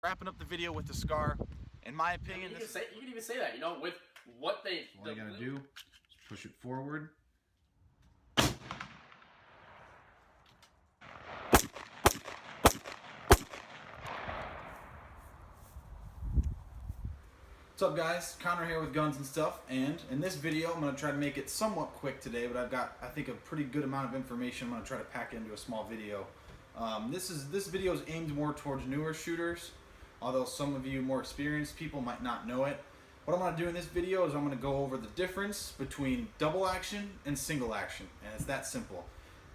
wrapping up the video with the Scar. In my opinion, you can even say that, you know, with what they... All you gotta do is push it forward. What's up guys, Connor here with Guns and Stuff, and in this video I'm going to try to make it somewhat quick today, but I've got, I think, a pretty good amount of information I'm going to try to pack into a small video. This video is aimed more towards newer shooters, although some of you more experienced people might not know it. What I'm going to do in this video is I'm going to go over the difference between double action and single action, and it's that simple.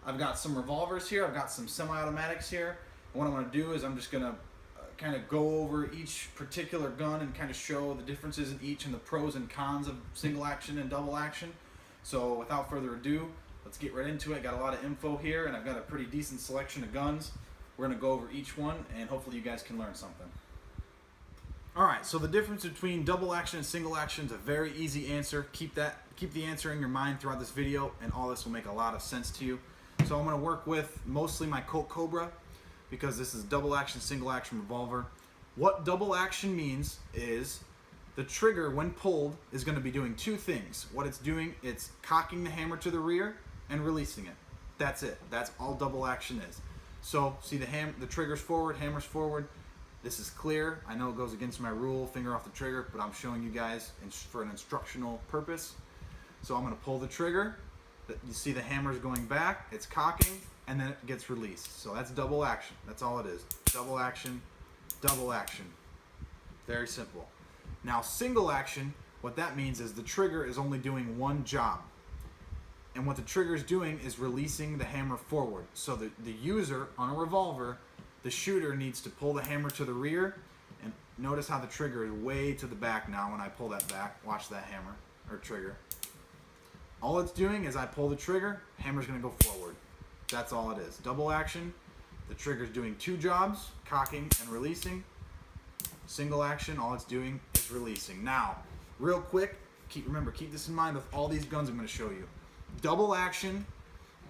I've got some revolvers here, I've got some semi-automatics here, and what I'm going to do is I'm just going to kind of go over each particular gun and kind of show the differences in each and the pros and cons of single action and double action. So without further ado, let's get right into it. Got a lot of info here and I've got a pretty decent selection of guns. We're going to go over each one and hopefully you guys can learn something. Alright, so the difference between double action and single action is a very easy answer. Keep the answer in your mind throughout this video and all this will make a lot of sense to you. So I'm going to work with mostly my Colt Cobra, because this is double action, single action revolver. What double action means is the trigger, when pulled, is going to be doing two things. What it's doing, it's cocking the hammer to the rear and releasing it. That's it. That's all double action is. So see the trigger's forward, hammer's forward. This is clear. I know it goes against my rule, finger off the trigger, but I'm showing you guys for an instructional purpose. So I'm going to pull the trigger. You see the hammer's going back, it's cocking, and then it gets released. So that's double action. That's all it is. Double action, double action. Very simple. Now single action, what that means is the trigger is only doing one job. And what the trigger is doing is releasing the hammer forward. So the user on a revolver, the shooter needs to pull the hammer to the rear, and notice how the trigger is way to the back now when I pull that back. Watch that hammer, or trigger. All it's doing is I pull the trigger, hammer's gonna go forward. That's all it is. Double action, the trigger's doing two jobs, cocking and releasing. Single action, all it's doing is releasing. Now, real quick, remember, keep this in mind with all these guns I'm gonna show you. Double action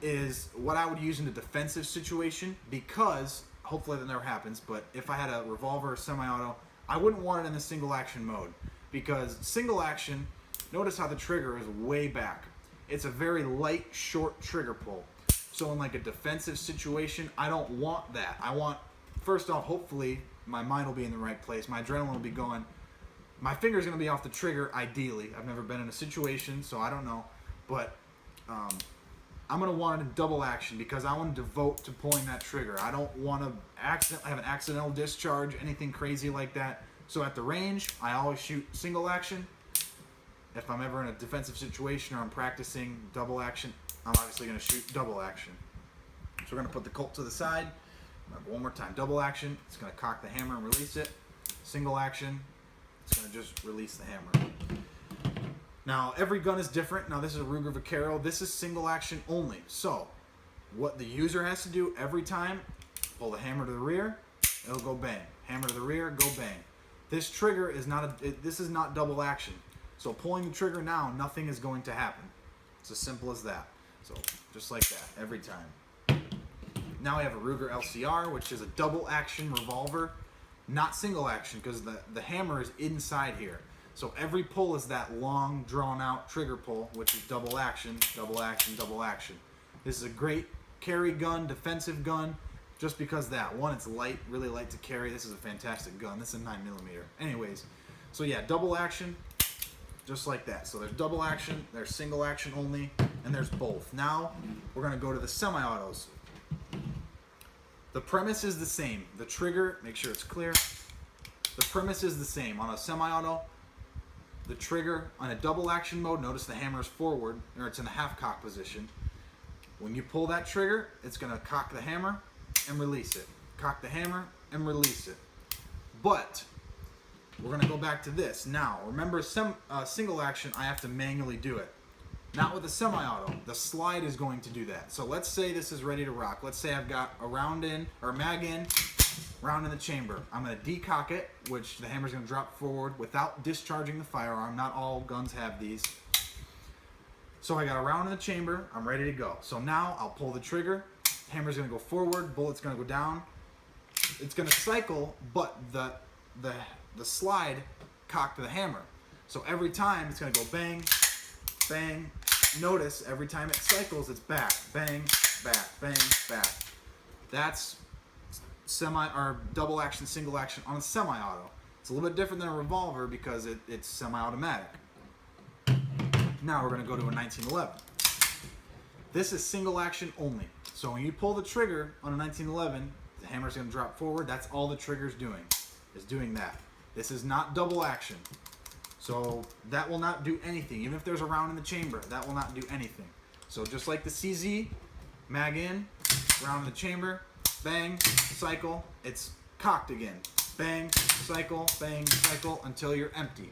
is what I would use in a defensive situation because, hopefully that never happens, but if I had a revolver or semi-auto, I wouldn't want it in the single action mode because single action, notice how the trigger is way back. It's a very light, short trigger pull. So in like a defensive situation, I don't want that. I want, first off, hopefully my mind will be in the right place. My adrenaline will be going. My finger's gonna be off the trigger, ideally. I've never been in a situation, so I don't know. But I'm gonna want it in double action because I want to devote to pulling that trigger. I don't want to have an accidental discharge, anything crazy like that. So at the range, I always shoot single action. If I'm ever in a defensive situation or I'm practicing double action, I'm obviously going to shoot double action. So we're going to put the Colt to the side. One more time. Double action, it's going to cock the hammer and release it. Single action, it's going to just release the hammer. Now, every gun is different. Now, this is a Ruger Vaquero. This is single action only. So, what the user has to do every time, pull the hammer to the rear, it'll go bang. Hammer to the rear, go bang. This trigger is this is not double action. So pulling the trigger now, nothing is going to happen. It's as simple as that. So just like that, every time. Now we have a Ruger LCR, which is a double action revolver, not single action, because the hammer is inside here. So every pull is that long, drawn out trigger pull, which is double action, double action, double action. This is a great carry gun, defensive gun, just because that. One, it's light, really light to carry. This is a fantastic gun. This is a 9mm. Anyways, so yeah, double action. Just like that. So there's double action, there's single action only, and there's both. Now we're going to go to the semi-autos. The premise is the same. The trigger, make sure it's clear. The premise is the same. On a semi-auto, the trigger on a double action mode, notice the hammer is forward, or it's in the half cock position. When you pull that trigger, it's going to cock the hammer and release it. Cock the hammer and release it. But we're going to go back to this. Now, remember single action, I have to manually do it. Not with a semi-auto. The slide is going to do that. So let's say this is ready to rock. Let's say I've got a round in, or mag in, round in the chamber. I'm going to decock it, which the hammer's going to drop forward without discharging the firearm. Not all guns have these. So I got a round in the chamber. I'm ready to go. So now I'll pull the trigger. Hammer's going to go forward. Bullet's going to go down. It's going to cycle, but the the slide cock to the hammer. So every time it's gonna go bang, bang. Notice every time it cycles, it's back, bang, back, bang, back. That's semi or double action, single action on a semi-auto. It's a little bit different than a revolver because it's semi-automatic. Now we're gonna go to a 1911. This is single action only. So when you pull the trigger on a 1911, the hammer's gonna drop forward. That's all the trigger's doing, is doing that. This is not double action. So that will not do anything. Even if there's a round in the chamber, that will not do anything. So just like the CZ, mag in, round in the chamber, bang, cycle, it's cocked again. Bang, cycle, until you're empty.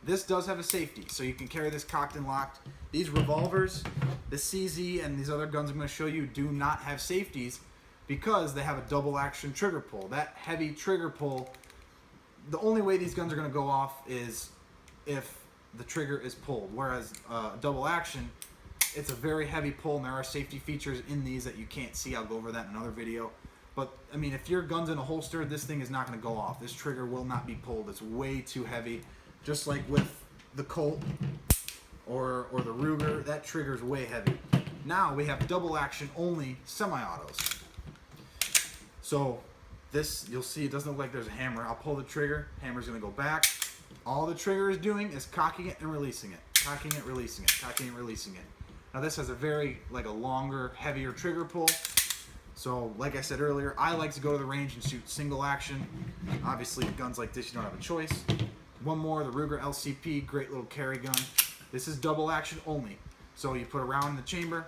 This does have a safety, so you can carry this cocked and locked. These revolvers, the CZ, and these other guns I'm going to show you do not have safeties because they have a double action trigger pull. That heavy trigger pull, the only way these guns are going to go off is if the trigger is pulled, whereas double action, it's a very heavy pull, and there are safety features in these that you can't see. I'll go over that in another video. But, I mean, if your gun's in a holster, this thing is not going to go off. This trigger will not be pulled. It's way too heavy. Just like with the Colt or the Ruger, that trigger's way heavy. Now we have double action only semi-autos. So this, you'll see it doesn't look like there's a hammer. I'll pull the trigger, hammer's going to go back. All the trigger is doing is cocking it and releasing it. Cocking it, releasing it, cocking it, releasing it. Now this has a very, like a longer, heavier trigger pull. So, like I said earlier, I like to go to the range and shoot single action. Obviously, with guns like this, you don't have a choice. One more, the Ruger LCP, great little carry gun. This is double action only. So you put a round in the chamber,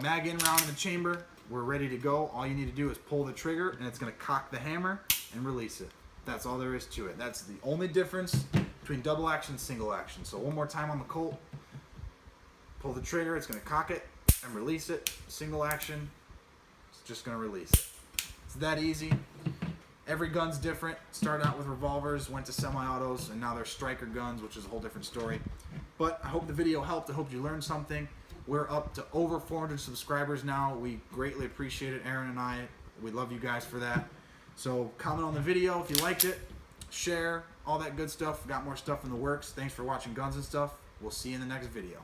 mag in round in the chamber, we're ready to go. All you need to do is pull the trigger, and it's going to cock the hammer and release it. That's all there is to it. That's the only difference between double action and single action. So one more time on the Colt. Pull the trigger, it's going to cock it and release it. Single action, it's just going to release it. It's that easy. Every gun's different. Started out with revolvers, went to semi-autos, and now they're striker guns, which is a whole different story. But I hope the video helped. I hope you learned something. We're up to over 400 subscribers now. We greatly appreciate it, Aaron and I. We love you guys for that. So comment on the video if you liked it. Share, all that good stuff. Got more stuff in the works. Thanks for watching Guns and Stuff. We'll see you in the next video.